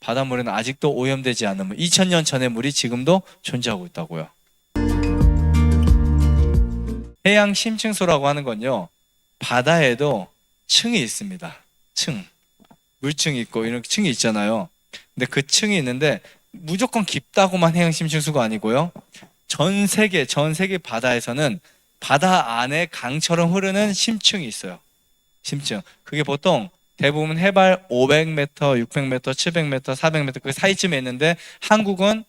바닷물에는 아직도 오염되지 않은 물, 2000년 전의 물이 지금도 존재하고 있다고요. 해양 심층수라고 하는 건요, 바다에도 층이 있습니다. 층, 물층이 있고 이런 층이 있잖아요. 근데 그 층이 있는데 무조건 깊다고만 해양 심층수가 아니고요, 전 세계 바다에서는 바다 안에 강처럼 흐르는 심층이 있어요. 심층. 그게 보통 대부분 해발 500m, 600m, 700m, 400m 그 사이쯤에 있는데, 한국은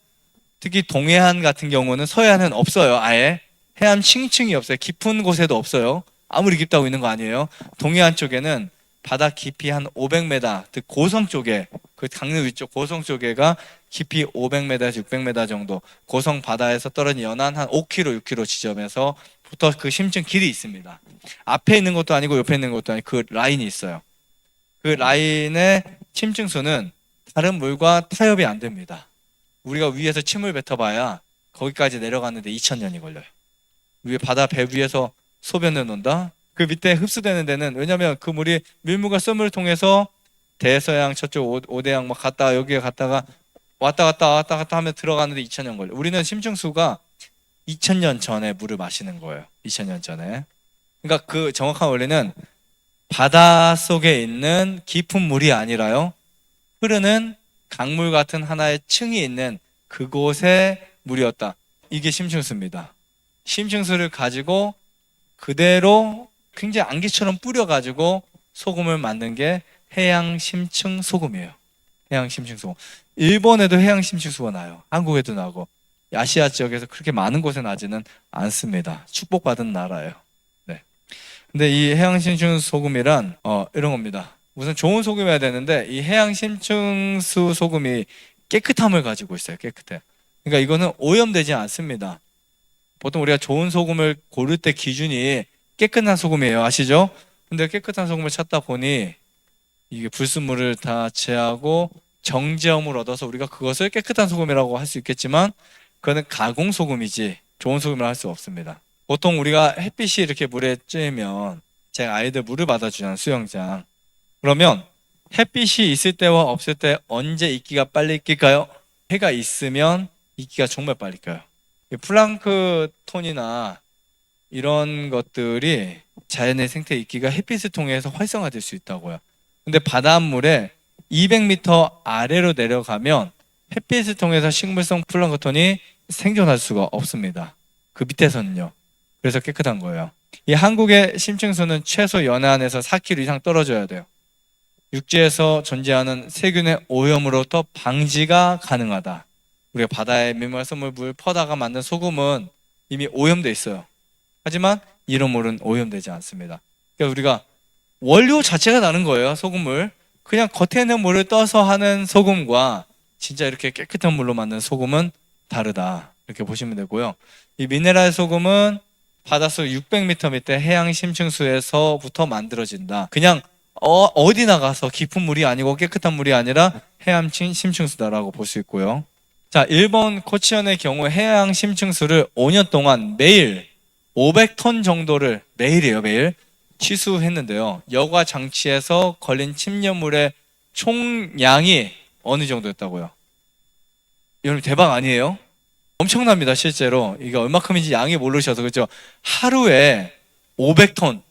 특히 동해안 같은 경우는, 서해안은 없어요. 아예 해안 층층이 없어요. 깊은 곳에도 없어요. 아무리 깊다고 있는 거 아니에요. 동해안 쪽에는 바다 깊이 한 500m, 즉 고성 쪽에, 그 강릉 위쪽 고성 쪽에가 깊이 500m에서 600m 정도, 고성 바다에서 떨어진 연안 한 5km, 6km 지점에서부터 그 심층 길이 있습니다. 앞에 있는 것도 아니고 옆에 있는 것도 아니고 그 라인이 있어요. 그 라인의 심층수는 다른 물과 타협이 안 됩니다. 우리가 위에서 침을 뱉어봐야 거기까지 내려가는데 2000년이 걸려요. 위에 바다 배 위에서 소변을 놓는다? 그 밑에 흡수되는 데는, 왜냐면 그 물이 밀물과 썸을 통해서 대서양 저쪽 오대양 막 갔다가 여기에 갔다가 왔다 갔다 하면 들어가는데 2000년 걸려요. 우리는 심층수가 2000년 전에 물을 마시는 거예요. 2000년 전에. 그러니까 그 정확한 원리는 바다 속에 있는 깊은 물이 아니라요, 흐르는 강물 같은 하나의 층이 있는 그곳의 물이었다. 이게 심층수입니다. 심층수를 가지고 그대로 굉장히 안개처럼 뿌려가지고 소금을 만든 게 해양 심층 소금이에요. 해양 심층 소금. 일본에도 해양 심층수가 나요. 한국에도 나고. 아시아 지역에서 그렇게 많은 곳에 나지는 않습니다. 축복받은 나라예요. 네. 근데 이 해양 심층 소금이란 이런 겁니다. 우선 좋은 소금이어야 되는데, 이 해양 심층수 소금이 깨끗함을 가지고 있어요. 깨끗해. 그러니까 이거는 오염되지 않습니다. 보통 우리가 좋은 소금을 고를 때 기준이 깨끗한 소금이에요. 아시죠? 근데 깨끗한 소금을 찾다 보니 이게 불순물을 다 제하고 정제염을 얻어서 우리가 그것을 깨끗한 소금이라고 할 수 있겠지만, 그거는 가공 소금이지 좋은 소금을 할 수 없습니다. 보통 우리가 햇빛이 이렇게 물에 쬐면, 제가 아이들 물을 받아주잖아요. 수영장. 그러면 햇빛이 있을 때와 없을 때 언제 이끼가 빨리 낄까요? 해가 있으면 이끼가 정말 빨리 껴요. 플랑크톤이나 이런 것들이 자연의 생태 이끼가 햇빛을 통해서 활성화될 수 있다고요. 근데 바닷물에 200m 아래로 내려가면 햇빛을 통해서 식물성 플랑크톤이 생존할 수가 없습니다. 그 밑에서는요. 그래서 깨끗한 거예요. 이 한국의 심층수는 최소 연안에서 4km 이상 떨어져야 돼요. 육지에서 존재하는 세균의 오염으로부터 방지가 가능하다. 우리가 바다에 밀물성물 물 퍼다가 만든 소금은 이미 오염돼 있어요. 하지만 이런 물은 오염되지 않습니다. 그러니까 우리가 원료 자체가 다른 거예요. 소금물. 그냥 겉에 있는 물을 떠서 하는 소금과 진짜 이렇게 깨끗한 물로 만든 소금은 다르다. 이렇게 보시면 되고요. 이 미네랄 소금은 바닷속 600m 밑에 해양 심층수에서부터 만들어진다. 그냥 어디 나가서 깊은 물이 아니고 깨끗한 물이 아니라 해양 심층수다라고 볼 수 있고요. 자, 일본 코치현의 경우 해양 심층수를 5년 동안 매일 500톤 정도를, 매일이에요, 매일 취수했는데요. 여과 장치에서 걸린 침전물의 총량이 어느 정도였다고요? 여러분 대박 아니에요? 엄청납니다. 실제로 이게 얼마큼인지 양이 모르셔서 그렇죠. 하루에 500톤,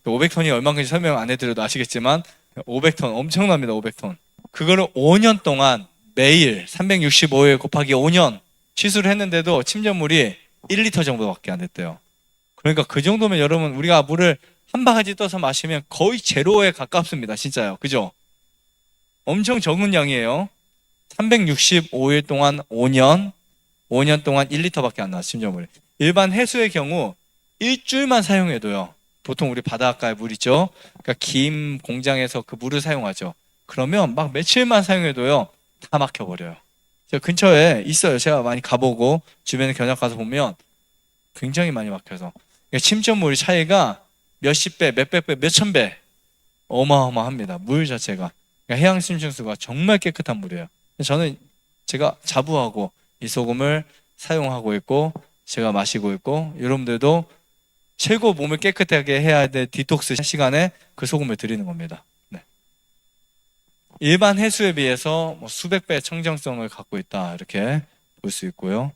500톤이 얼마큼인지 설명 안 해드려도 아시겠지만 500톤 엄청납니다. 500톤. 그거를 5년 동안 매일 365일 곱하기 5년 취수를 했는데도 침전물이 1리터 정도밖에 안 됐대요. 그러니까 그 정도면 여러분, 우리가 물을 한 바가지 떠서 마시면 거의 제로에 가깝습니다. 진짜요. 그죠? 엄청 적은 양이에요. 365일 동안 5년 동안 1리터밖에 안 나와요. 침전물이. 일반 해수의 경우 일주일만 사용해도요, 보통 우리 바닷가에 물 있죠? 그러니까 김 공장에서 그 물을 사용하죠. 그러면 막 며칠만 사용해도요, 다 막혀버려요. 제가 근처에 있어요. 제가 많이 가보고 주변에 견학 가서 보면 굉장히 많이 막혀서. 그러니까 침전물의 차이가 몇십 배, 몇백 배, 몇천 배 어마어마합니다. 물 자체가. 그러니까 해양 심층수가 정말 깨끗한 물이에요. 저는 제가 자부하고 이 소금을 사용하고 있고 제가 마시고 있고, 여러분들도 최고 몸을 깨끗하게 해야 될 디톡스 시간에 그 소금을 드리는 겁니다. 네. 일반 해수에 비해서 뭐 수백 배 청정성을 갖고 있다 이렇게 볼 수 있고요.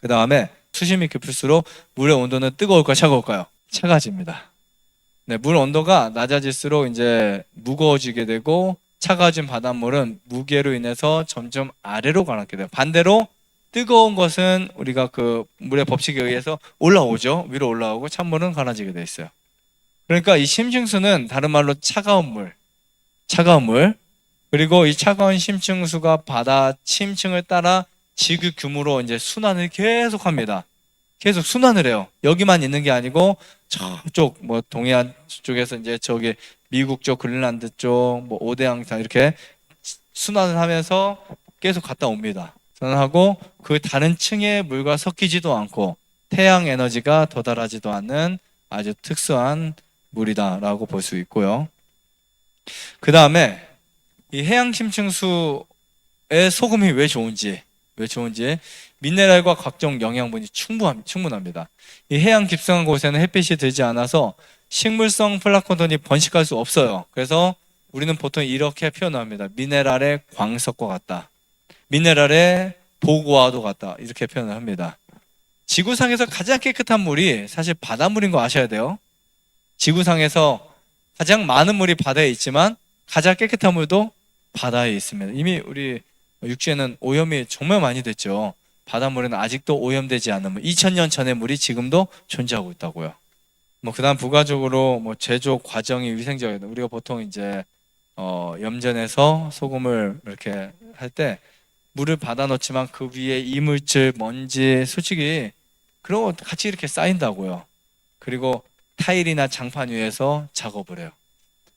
그 다음에 수심이 깊을수록 물의 온도는 뜨거울까요, 차가울까요? 차가집니다. 네, 물 온도가 낮아질수록 이제 무거워지게 되고 차가워진 바닷물은 무게로 인해서 점점 아래로 가라앉게 돼요. 반대로 뜨거운 것은 우리가 그 물의 법칙에 의해서 올라오죠. 위로 올라오고 찬물은 가라지게 돼 있어요. 그러니까 이 심층수는 다른 말로 차가운 물. 그리고 이 차가운 심층수가 바다 침층을 따라 지구 규모로 이제 순환을 계속 합니다. 계속 순환을 해요. 여기만 있는 게 아니고 저쪽 뭐 동해안 쪽에서 이제 저기 미국 쪽, 그린란드 쪽, 뭐 오대양상 이렇게 순환을 하면서 계속 갔다 옵니다. 순환하고 그 다른 층의 물과 섞이지도 않고 태양 에너지가 도달하지도 않는 아주 특수한 물이다라고 볼 수 있고요. 그 다음에 이 해양 심층수의 소금이 왜 좋은지 미네랄과 각종 영양분이 충분합니다. 이 해양 깊숙한 곳에는 햇빛이 들지 않아서 식물성 플랑크톤이 번식할 수 없어요. 그래서 우리는 보통 이렇게 표현합니다. 미네랄의 광석과 같다. 미네랄의 보고와도 같다. 이렇게 표현을 합니다. 지구상에서 가장 깨끗한 물이 사실 바닷물인 거 아셔야 돼요. 지구상에서 가장 많은 물이 바다에 있지만 가장 깨끗한 물도 바다에 있습니다. 이미 우리 육지에는 오염이 정말 많이 됐죠. 바닷물에는 아직도 오염되지 않은 물, 2000년 전의 물이 지금도 존재하고 있다고요. 뭐 그다음 부가적으로 뭐 제조 과정이 위생적이다. 우리가 보통 이제 염전에서 소금을 이렇게 할 때 물을 받아 넣지만 그 위에 이물질, 먼지, 솔직히 그런 거 같이 이렇게 쌓인다고요. 그리고 타일이나 장판 위에서 작업을 해요.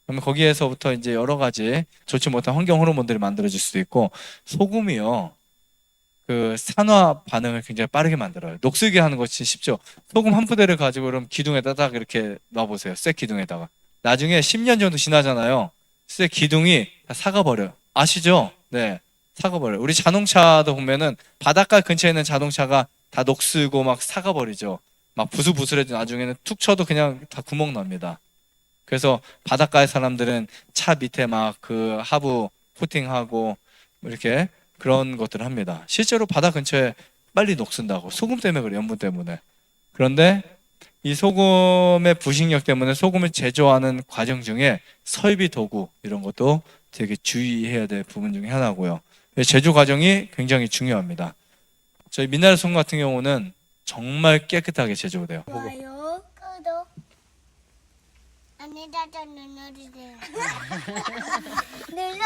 그러면 거기에서부터 이제 여러 가지 좋지 못한 환경 호르몬들이 만들어질 수도 있고, 소금이요, 그 산화 반응을 굉장히 빠르게 만들어요. 녹슬게 하는 것이 쉽죠. 소금 한 푸대를 가지고 그럼 기둥에다 딱 이렇게 놔보세요. 쇠 기둥에다가. 나중에 10년 정도 지나잖아요. 쇠 기둥이 다 삭아버려요. 아시죠? 네, 삭아버려요. 우리 자동차도 보면은 바닷가 근처에 있는 자동차가 다 녹슬고 막 삭아버리죠. 막 부슬부슬해도 나중에는 툭 쳐도 그냥 다 구멍 납니다. 그래서 바닷가의 사람들은 차 밑에 막 그 하부 코팅하고 이렇게 그런 것들을 합니다. 실제로 바다 근처에 빨리 녹슨다고. 소금 때문에 그래요. 염분 때문에. 그런데 이 소금의 부식력 때문에 소금을 제조하는 과정 중에 설비 도구 이런 것도 되게 주의해야 될 부분 중에 하나고요. 제조 과정이 굉장히 중요합니다. 저희 미네랄 소금 같은 경우는 정말 깨끗하게 제조돼요. 좋아요, 구독, 안에다가 눌러주세요. 눌러주세요.